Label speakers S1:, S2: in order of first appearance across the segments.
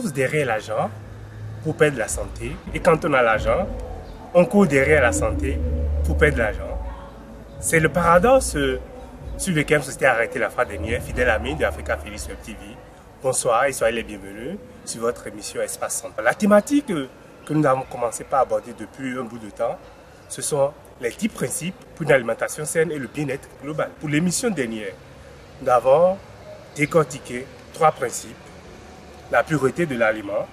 S1: tous derrière l'argent pour perdre la santé. Et quand on a l'argent, on court derrière la santé pour perdre l'argent. C'est le paradoxe sur lequel on s'était arrêté la fois dernière. Fidèle ami de Africa Philips Web TV. Bonsoir et soyez les bienvenus sur votre émission Espace Santé. La thématique que nous avons commencé par aborder depuis un bout de temps, ce sont les 10 principes pour une alimentation saine et le bien-être global. Pour l'émission dernière, nous avons décortiqué 3 principes: la pureté de l'aliment,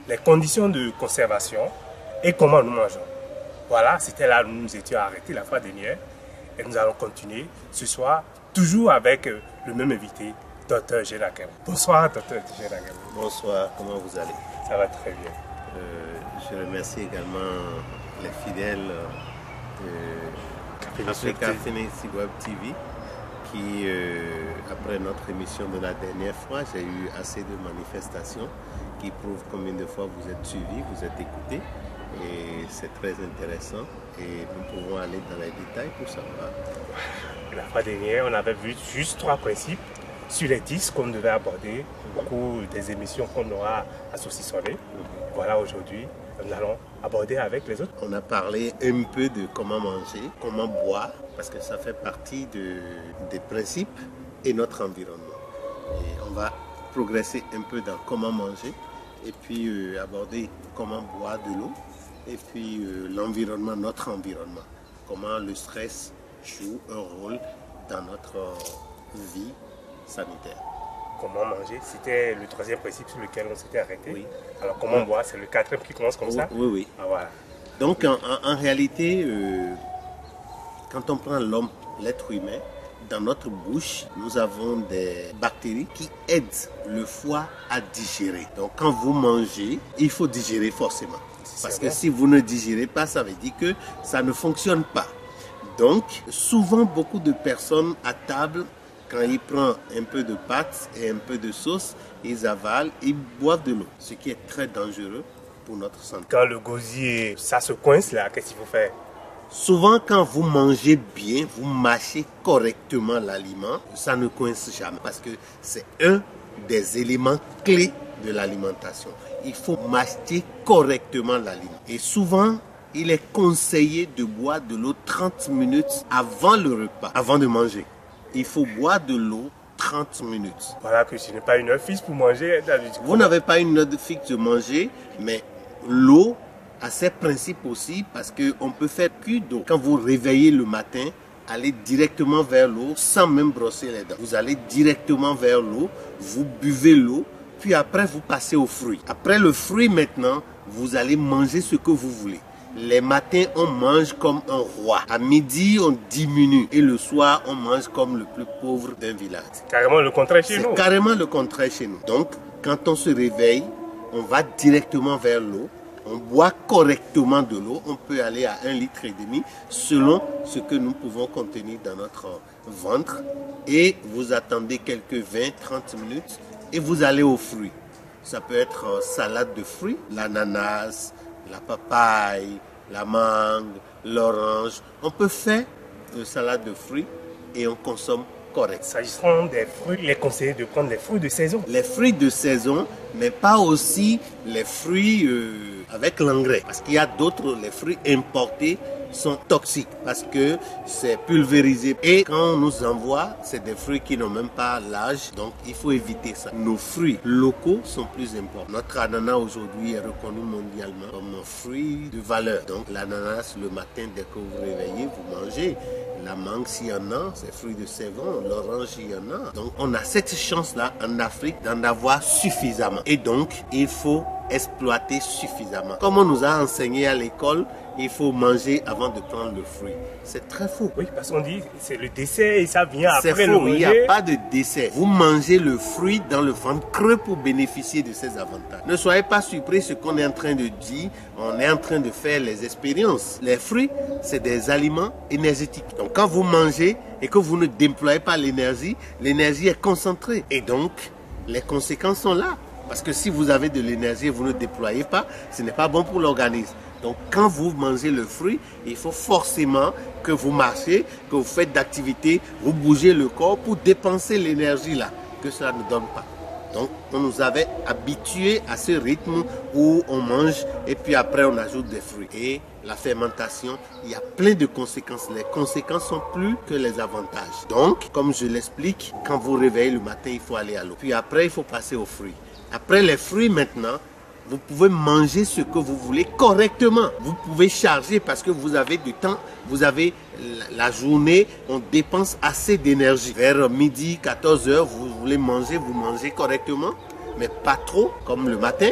S1: les conditions de conservation et comment nous mangeons. Voilà, c'était là où nous nous étions arrêtés la fois dernière et nous allons continuer ce soir, toujours avec le même invité, Dr Jenakem. Bonsoir, Dr Jenakem.
S2: Bonsoir, comment vous allez?
S1: Ça va très bien.
S2: Je remercie également les fidèles de Africa Philips Web TV qui, après notre émission de la dernière fois, j'ai eu assez de manifestations qui prouvent combien de fois vous êtes suivis, vous êtes écoutés. Et c'est très intéressant et nous pouvons aller dans les détails pour savoir.
S1: La fois dernière, on avait vu juste 3 principes sur les 10 qu'on devait aborder au cours des émissions qu'on aura à saucissonner. Voilà, aujourd'hui, nous allons aborder avec les autres.
S2: On a parlé un peu de comment manger, comment boire, parce que ça fait partie des principes et notre environnement. Et on va progresser un peu dans comment manger et puis aborder comment boire de l'eau et puis l'environnement, notre environnement, comment le stress joue un rôle dans notre vie sanitaire.
S1: Comment manger, c'était le 3e principe sur lequel on s'était arrêté.
S2: Oui.
S1: Alors comment boire, c'est le 4e qui commence comme ça.
S2: Oui, oui.
S1: Ah, voilà.
S2: Donc en réalité, quand on prend l'homme, l'être humain, dans notre bouche, nous avons des bactéries qui aident le foie à digérer. Donc quand vous mangez, il faut digérer forcément. Parce que si vous ne digérez pas, ça veut dire que ça ne fonctionne pas. Donc souvent beaucoup de personnes à table, quand ils prennent un peu de pâte et un peu de sauce, ils avalent, ils boivent de l'eau, ce qui est très dangereux pour notre santé.
S1: Quand le gosier, ça se coince là, qu'est-ce qu'il faut faire?
S2: Souvent, quand vous mangez bien, vous mâchez correctement l'aliment, ça ne coince jamais parce que c'est un des éléments clés de l'alimentation. Il faut mâcher correctement l'aliment. Et souvent, il est conseillé de boire de l'eau 30 minutes avant le repas, avant de manger. Il faut boire de l'eau 30 minutes.
S1: Voilà que je n'ai pas une heure fixe pour manger.
S2: Vous n'avez pas une heure fixe de manger, mais l'eau a ses principes aussi parce qu'on peut faire cuire d'eau. Quand vous réveillez le matin, allez directement vers l'eau sans même brosser les dents. Vous allez directement vers l'eau, vous buvez l'eau, puis après vous passez au fruit. Après le fruit maintenant, vous allez manger ce que vous voulez. Les matins, on mange comme un roi. À midi, on diminue. Et le soir, on mange comme le plus pauvre d'un village.
S1: C'est carrément le contraire chez nous.
S2: C'est carrément le contraire chez nous. Donc, quand on se réveille, on va directement vers l'eau. On boit correctement de l'eau. On peut aller à 1,5 litre selon ce que nous pouvons contenir dans notre ventre. Et vous attendez quelques 20-30 minutes et vous allez aux fruits. Ça peut être salade de fruits, l'ananas, la papaye, la mangue, l'orange. On peut faire une salade de fruits et on consomme correct.
S1: S'agissant des fruits, il est conseillé de prendre les fruits de saison.
S2: Les fruits de saison, mais pas aussi les fruits avec l'engrais. Parce qu'il y a d'autres, les fruits importés sont toxiques parce que c'est pulvérisé. Et quand on nous envoie, c'est des fruits qui n'ont même pas l'âge. Donc il faut éviter ça. Nos fruits locaux sont plus importants. Notre ananas aujourd'hui est reconnu mondialement comme un fruit de valeur. Donc l'ananas le matin dès que vous réveillez, vous mangez. La mangue s'il y en a, c'est fruit de saison. L'orange il y en a. Donc on a cette chance-là en Afrique d'en avoir suffisamment. Et donc il faut exploiter suffisamment. Comme on nous a enseigné à l'école, il faut manger avant de prendre le fruit. C'est très faux.
S1: Oui, parce qu'on dit c'est le dessert et ça vient après
S2: le
S1: le manger.
S2: Il n'y a pas de dessert. Vous mangez le fruit dans le ventre creux pour bénéficier de ses avantages. Ne soyez pas surpris ce qu'on est en train de dire. On est en train de faire les expériences. Les fruits, c'est des aliments énergétiques. Donc quand vous mangez et que vous ne déployez pas l'énergie est concentrée. Et donc, les conséquences sont là. Parce que si vous avez de l'énergie et vous ne déployez pas, ce n'est pas bon pour l'organisme. Donc quand vous mangez le fruit, il faut forcément que vous marchez, que vous faites d'activité, vous bougez le corps pour dépenser l'énergie là, que cela ne donne pas. Donc on nous avait habitués à ce rythme où on mange et puis après on ajoute des fruits. Et la fermentation, il y a plein de conséquences. Les conséquences sont plus que les avantages. Donc, comme je l'explique, quand vous réveillez le matin, il faut aller à l'eau. Puis après, il faut passer aux fruits. Après les fruits maintenant, vous pouvez manger ce que vous voulez correctement. Vous pouvez charger parce que vous avez du temps, vous avez la journée, on dépense assez d'énergie. Vers midi, 14 heures, vous voulez manger, vous mangez correctement, mais pas trop comme le matin.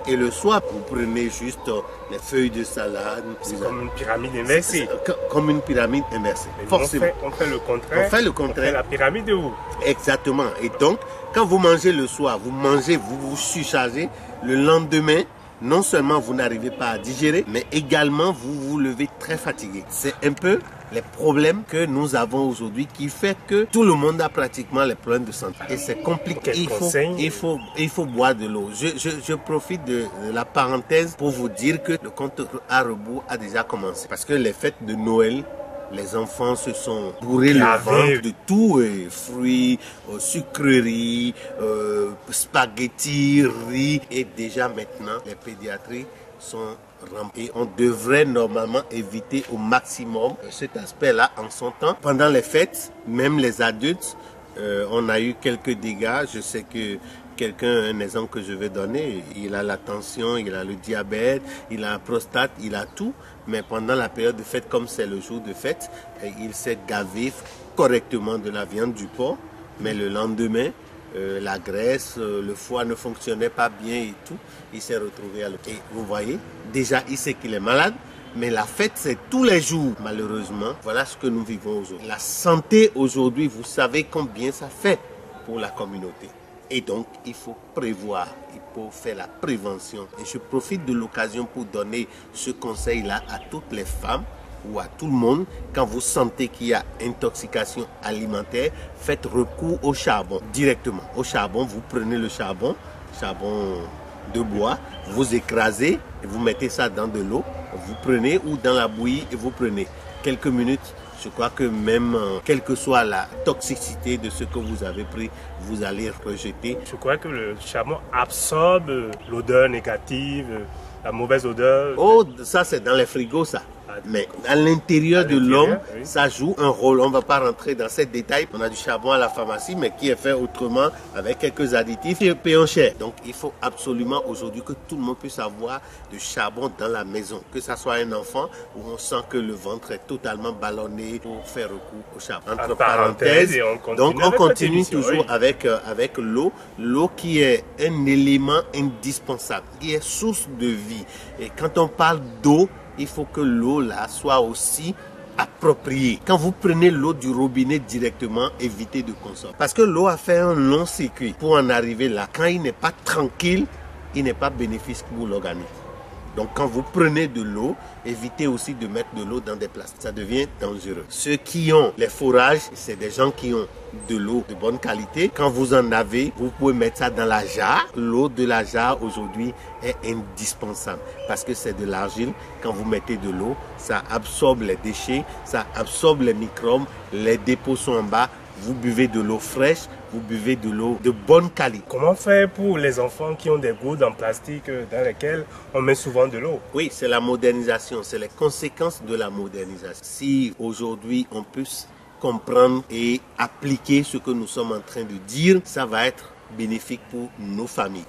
S2: Et le soir, vous prenez juste les feuilles de salade.
S1: C'est comme une pyramide inversée.
S2: Comme une pyramide inversée. Forcément.
S1: On fait le contraire.
S2: On fait le contraire.
S1: On fait la pyramide de où?
S2: Exactement. Et donc, quand vous mangez le soir, vous mangez, vous vous surchargez. Le lendemain, non seulement vous n'arrivez pas à digérer, mais également vous vous levez très fatigué. C'est un peu les problèmes que nous avons aujourd'hui qui fait que tout le monde a pratiquement les problèmes de santé. Et c'est compliqué. Il faut boire de l'eau. Je profite de la parenthèse pour vous dire que le compte à rebours a déjà commencé. Parce que les fêtes de Noël, les enfants se sont bourrés le ventre de tout, fruits, sucreries, spaghettis, riz. Et déjà maintenant, les pédiatries sont remplis. On devrait normalement éviter au maximum cet aspect-là en son temps. Pendant les fêtes, même les adultes, on a eu quelques dégâts. Je sais que quelqu'un, un exemple que je vais donner, il a la tension, il a le diabète, il a la prostate, il a tout. Mais pendant la période de fête, comme c'est le jour de fête, il s'est gavé correctement de la viande du porc. Mais le lendemain, la graisse, le foie ne fonctionnait pas bien et tout. Il s'est retrouvé à l'hôpital. Et vous voyez, déjà, il sait qu'il est malade. Mais la fête, c'est tous les jours. Malheureusement, voilà ce que nous vivons aujourd'hui. La santé aujourd'hui, vous savez combien ça fait pour la communauté. Et donc, il faut prévoir, il faut faire la prévention. Et je profite de l'occasion pour donner ce conseil-là à toutes les femmes ou à tout le monde. Quand vous sentez qu'il y a intoxication alimentaire, faites recours au charbon directement. Au charbon, vous prenez le charbon de bois, vous écrasez et vous mettez ça dans de l'eau. Vous prenez ou dans la bouillie et vous prenez quelques minutes. Je crois que même, quelle que soit la toxicité de ce que vous avez pris, vous allez rejeter.
S1: Je crois que le charbon absorbe l'odeur négative, la mauvaise odeur.
S2: Oh, ça c'est dans les frigos ça. Mais à l'intérieur de l'homme, oui, ça joue un rôle. On ne va pas rentrer dans ces détails. On a du charbon à la pharmacie, mais qui est fait autrement avec quelques additifs et payant cher. Donc il faut absolument aujourd'hui que tout le monde puisse avoir du charbon dans la maison. Que ce soit un enfant où on sent que le ventre est totalement ballonné pour faire recours au charbon. Entre parenthèses, et on continue toujours avec l'eau. L'eau qui est un élément indispensable, qui est source de vie. Et quand on parle d'eau, il faut que l'eau là soit aussi appropriée. Quand vous prenez l'eau du robinet directement, évitez de consommer. Parce que l'eau a fait un long circuit pour en arriver là. Quand il n'est pas tranquille, il n'est pas bénéfique pour l'organisme. Donc quand vous prenez de l'eau, évitez aussi de mettre de l'eau dans des plastiques. Ça devient dangereux. Ceux qui ont les forages, c'est des gens qui ont de l'eau de bonne qualité. Quand vous en avez, vous pouvez mettre ça dans la jarre. L'eau de la jarre aujourd'hui est indispensable parce que c'est de l'argile. Quand vous mettez de l'eau, ça absorbe les déchets, ça absorbe les microbes, les dépôts sont en bas. Vous buvez de l'eau fraîche, vous buvez de l'eau de bonne qualité.
S1: Comment faire pour les enfants qui ont des gourdes en plastique dans lesquelles on met souvent de l'eau?
S2: Oui, c'est la modernisation, c'est les conséquences de la modernisation. Si aujourd'hui on peut comprendre et appliquer ce que nous sommes en train de dire, ça va être bénéfique pour nos familles,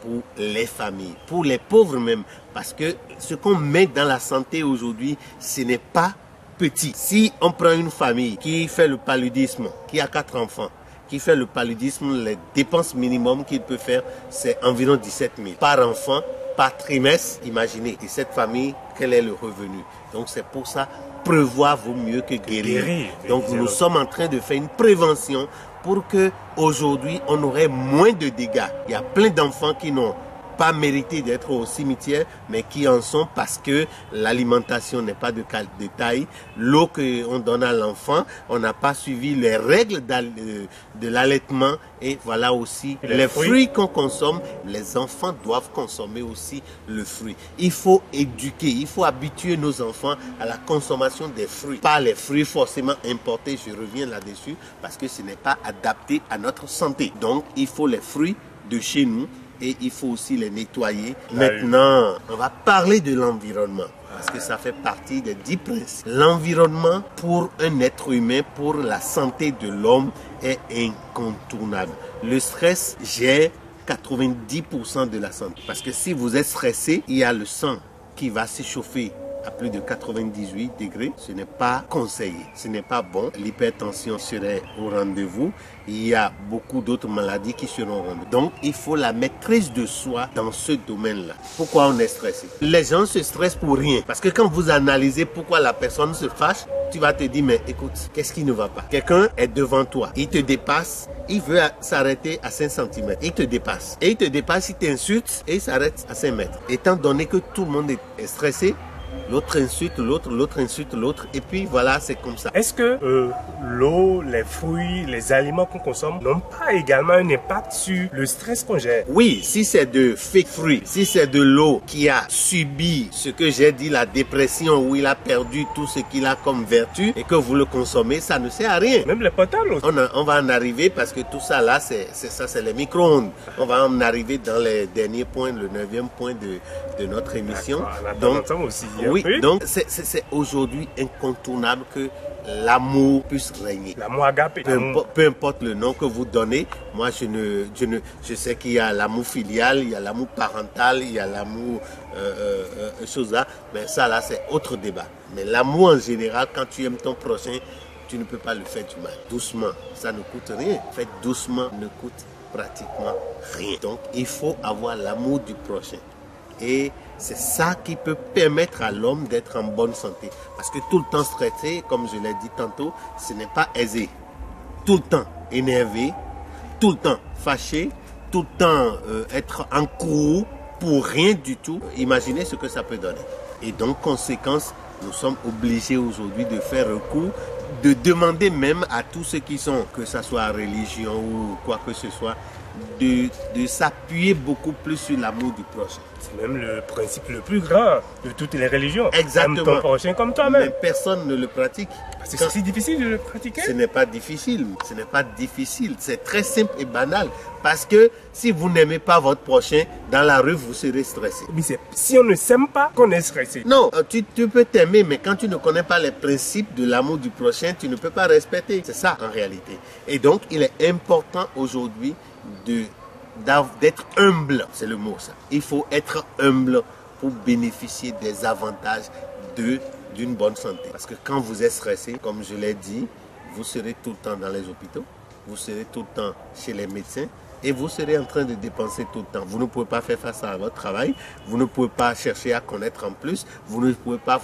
S2: pour les pauvres même. Parce que ce qu'on met dans la santé aujourd'hui, ce n'est pas petit. Si on prend une famille qui fait le paludisme, qui a 4 enfants, qui fait le paludisme, les dépenses minimum qu'il peut faire, c'est environ 17 000 par enfant, par trimestre. Imaginez, et cette famille, quel est le revenu? Donc c'est pour ça, prévoir vaut mieux que guérir. Donc nous sommes en train de faire une prévention pour que aujourd'hui on aurait moins de dégâts. Il y a plein d'enfants qui n'ont pas mérité d'être au cimetière, mais qui en sont parce que l'alimentation n'est pas de taille. L'eau qu'on donne à l'enfant, on n'a pas suivi les règles de l'allaitement. Et voilà aussi les fruits qu'on consomme. Les enfants doivent consommer aussi le fruit. Il faut éduquer, il faut habituer nos enfants à la consommation des fruits. Pas les fruits forcément importés, je reviens là-dessus, parce que ce n'est pas adapté à notre santé. Donc il faut les fruits de chez nous et il faut aussi les nettoyer. Maintenant, on va parler de l'environnement parce que ça fait partie des 10 principes. L'environnement pour un être humain, pour la santé de l'homme est incontournable. Le stress gère 90% de la santé parce que si vous êtes stressé, il y a le sang qui va s'échauffer à plus de 98 degrés, ce n'est pas conseillé, ce n'est pas bon. L'hypertension serait au rendez-vous. Il y a beaucoup d'autres maladies qui seront au rendez-vous. Donc, il faut la maîtrise de soi dans ce domaine-là. Pourquoi on est stressé? Les gens se stressent pour rien. Parce que quand vous analysez pourquoi la personne se fâche, tu vas te dire, mais écoute, qu'est-ce qui ne va pas? Quelqu'un est devant toi, il te dépasse, il veut s'arrêter à 5 cm. Il te dépasse. Et il te dépasse, il t'insulte et il s'arrête à 5 mètres. Étant donné que tout le monde est stressé, l'autre insulte l'autre, l'autre insulte l'autre, et puis voilà, c'est comme ça.
S1: Est-ce que l'eau, les fruits, les aliments qu'on consomme n'ont pas également un impact sur le stress qu'on gère?
S2: Oui, si c'est de fake fruits, si c'est de l'eau qui a subi ce que j'ai dit, la dépression, où il a perdu tout ce qu'il a comme vertu, et que vous le consommez, ça ne sert à rien.
S1: Même les potables aussi.
S2: On va en arriver parce que tout ça là, c'est les micro-ondes. On va en arriver dans les derniers points, le 9e point de notre émission.
S1: Donc, aussi.
S2: Oui, donc c'est aujourd'hui incontournable que l'amour puisse régner.
S1: L'amour agapé.
S2: Peu importe le nom que vous donnez, moi je sais qu'il y a l'amour filial, il y a l'amour parental, il y a l'amour chose là, mais ça là c'est autre débat. Mais l'amour en général, quand tu aimes ton prochain, tu ne peux pas le faire du mal. Doucement, ça ne coûte rien. Faites doucement, ne coûte pratiquement rien. Donc il faut avoir l'amour du prochain. Et c'est ça qui peut permettre à l'homme d'être en bonne santé. Parce que tout le temps stressé, comme je l'ai dit tantôt, ce n'est pas aisé. Tout le temps énervé, tout le temps fâché, tout le temps être en courroux pour rien du tout. Imaginez ce que ça peut donner. Et donc, conséquence, nous sommes obligés aujourd'hui de faire recours, de demander même à tous ceux qui sont, que ce soit religion ou quoi que ce soit, de s'appuyer beaucoup plus sur l'amour du prochain.
S1: C'est même le principe le plus grand de toutes les religions.
S2: Exactement.
S1: Aime ton prochain comme toi-même.
S2: Mais personne ne le pratique.
S1: Parce que c'est si difficile de le pratiquer.
S2: Ce n'est pas difficile. Ce n'est pas difficile. C'est très simple et banal. Parce que si vous n'aimez pas votre prochain, dans la rue, vous serez stressé.
S1: Mais c'est si on ne s'aime pas qu'on est stressé.
S2: Non, tu peux t'aimer, mais quand tu ne connais pas les principes de l'amour du prochain, tu ne peux pas respecter. C'est ça en réalité. Et donc, il est important aujourd'hui d'être humble, c'est le mot ça. Il faut être humble pour bénéficier des avantages d'une bonne santé. Parce que quand vous êtes stressé, comme je l'ai dit, vous serez tout le temps dans les hôpitaux, vous serez tout le temps chez les médecins et vous serez en train de dépenser tout le temps. Vous ne pouvez pas faire face à votre travail, vous ne pouvez pas chercher à connaître en plus, vous ne pouvez pas,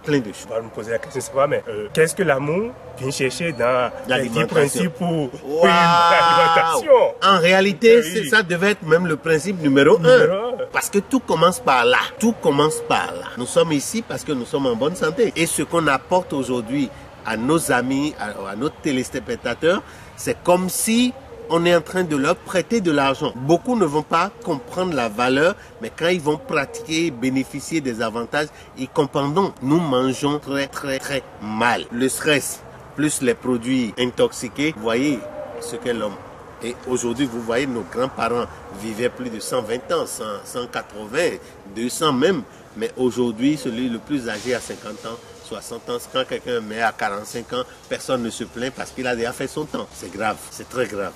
S2: plein de choses.
S1: On va me poser la question, c'est pas, mais qu'est-ce que l'amour vient chercher dans les 10 principes pour l'alimentation?
S2: En réalité, ça devait être même le principe numéro 1. Parce que tout commence par là. Tout commence par là. Nous sommes ici parce que nous sommes en bonne santé. Et ce qu'on apporte aujourd'hui à nos amis, à nos téléspectateurs, c'est comme si on est en train de leur prêter de l'argent. Beaucoup ne vont pas comprendre la valeur, mais quand ils vont pratiquer, bénéficier des avantages, ils comprendront. Nous mangeons très très très mal. Le stress, plus les produits intoxiqués, vous voyez ce qu'est l'homme. Et aujourd'hui, vous voyez, nos grands-parents vivaient plus de 120 ans, 180, 200 même. Mais aujourd'hui, celui le plus âgé à 50 ans, 60 ans, quand quelqu'un met à 45 ans, personne ne se plaint parce qu'il a déjà fait son temps. C'est grave, c'est très grave.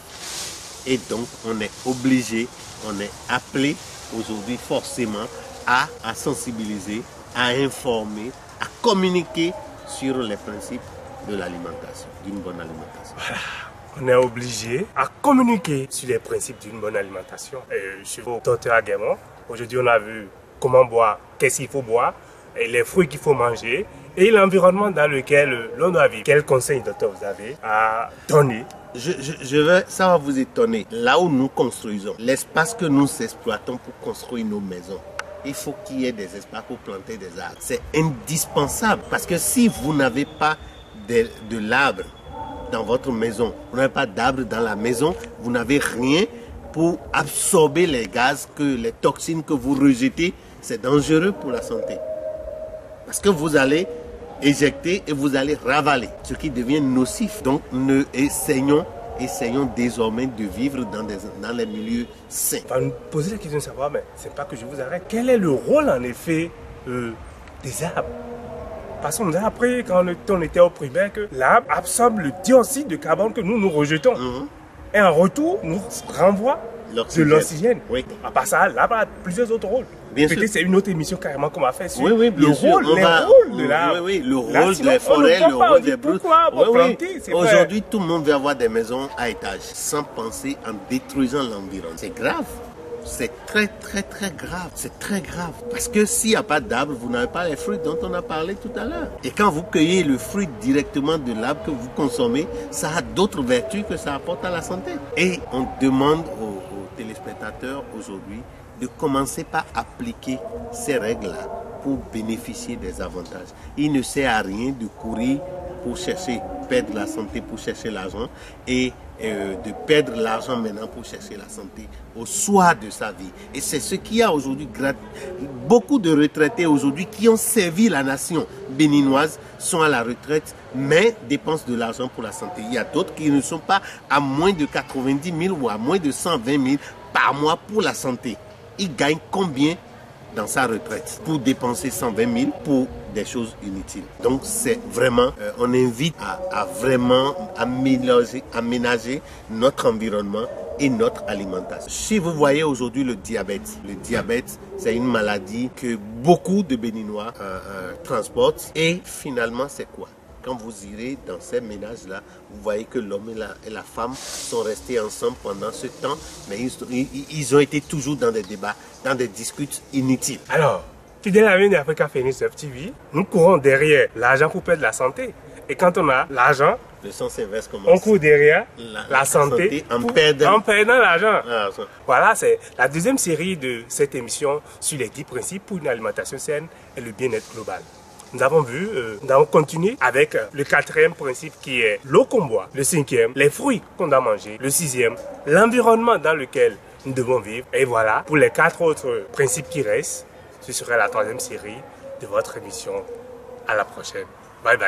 S2: Et donc, on est obligé, on est appelé aujourd'hui forcément à sensibiliser, à informer, à communiquer sur les principes de l'alimentation, d'une bonne alimentation.
S1: Voilà. On est obligé à communiquer sur les principes d'une bonne alimentation. Je suis le docteur Aguemon. Aujourd'hui, on a vu comment boire, qu'est-ce qu'il faut boire, et les fruits qu'il faut manger, et l'environnement dans lequel l'on doit vivre. Quels conseils, docteur, vous avez à donner?
S2: Ça va vous étonner. Là où nous construisons, l'espace que nous exploitons pour construire nos maisons, il faut qu'il y ait des espaces pour planter des arbres. C'est indispensable parce que si vous n'avez pas de l'arbre dans votre maison, vous n'avez pas d'arbre dans la maison, vous n'avez rien pour absorber les gaz, les toxines que vous rejetez, c'est dangereux pour la santé. Parce que vous allez éjecter et vous allez ravaler, ce qui devient nocif. Donc, essayons essayons désormais de vivre dans les milieux sains.
S1: On va nous poser la question de savoir, mais c'est pas que je vous arrête. Quel est le rôle en effet des arbres? Parce qu'on a appris quand on était au primaire que l'arbre absorbe le dioxyde de carbone que nous rejetons. Et en retour, nous renvoie de l'oxygène.
S2: Oui.
S1: À part ça, l'arbre a plusieurs autres rôles. Peut-être c'est une autre émission carrément qu'on va faire sur
S2: le rôle
S1: de l'arbre.
S2: Oui, le rôle des forêts, le rôle des brousses. Aujourd'hui, tout le monde veut avoir des maisons à étage sans penser en détruisant l'environnement. C'est grave. C'est très grave. C'est très grave. Parce que s'il n'y a pas d'arbre, vous n'avez pas les fruits dont on a parlé tout à l'heure. Et quand vous cueillez le fruit directement de l'arbre que vous consommez, ça a d'autres vertus que ça apporte à la santé. Et on demande aux téléspectateurs aujourd'hui de commencer par appliquer ces règles-là pour bénéficier des avantages. Il ne sert à rien de courir pour perdre la santé, pour chercher l'argent et de perdre l'argent maintenant pour chercher la santé au soir de sa vie. Et c'est ce qu'il y a aujourd'hui. Beaucoup de retraités aujourd'hui qui ont servi la nation béninoise sont à la retraite, mais dépensent de l'argent pour la santé. Il y a d'autres qui ne sont pas à moins de 90 000 ou à moins de 120 000 par mois pour la santé. Ils gagnent combien dans sa retraite pour dépenser 120 000 pour des choses inutiles? Donc c'est vraiment, on invite à vraiment aménager notre environnement et notre alimentation. Si vous voyez aujourd'hui le diabète c'est une maladie que beaucoup de Béninois transportent, et finalement c'est quoi? Quand vous irez dans ces ménages-là, vous voyez que l'homme et la femme sont restés ensemble pendant ce temps, mais ils ont été toujours dans des débats, dans des disputes inutiles.
S1: Alors, fidèle amis d'Africa Phoenix Web TV, nous courons derrière l'argent pour perdre la santé. Et quand on a l'argent,
S2: le sens inverse commence.
S1: On court derrière la santé en perdant l'argent. Voilà, c'est la deuxième série de cette émission sur les 10 principes pour une alimentation saine et le bien-être global. Nous avons vu, nous avons continué avec le 4e principe qui est l'eau qu'on boit, le 5e, les fruits qu'on doit manger, le 6e, l'environnement dans lequel nous devons vivre. Et voilà, pour les 4 autres principes qui restent, ce sera la 3e série de votre émission. À la prochaine. Bye bye.